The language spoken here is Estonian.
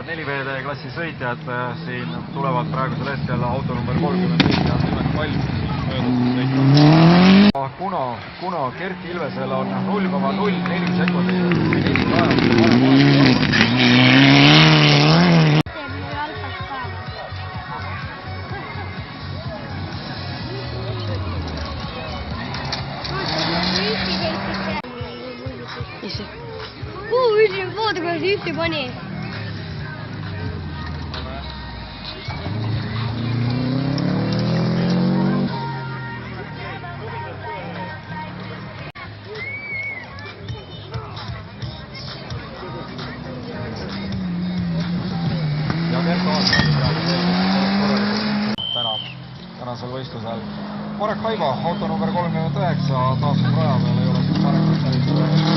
4VD klassi sõitjad siin tulevad praegusel hetkel auto number 34 ja nimelt valmis möödunud sõitma. Kuna Gert Ilvesel on 0,04 sekundit Vaata, kuidas ühte pani. Ja Gert tänasel võistlusel. Marek Haiva, auto number 39, taas raja peal ei ole siin Marekut päris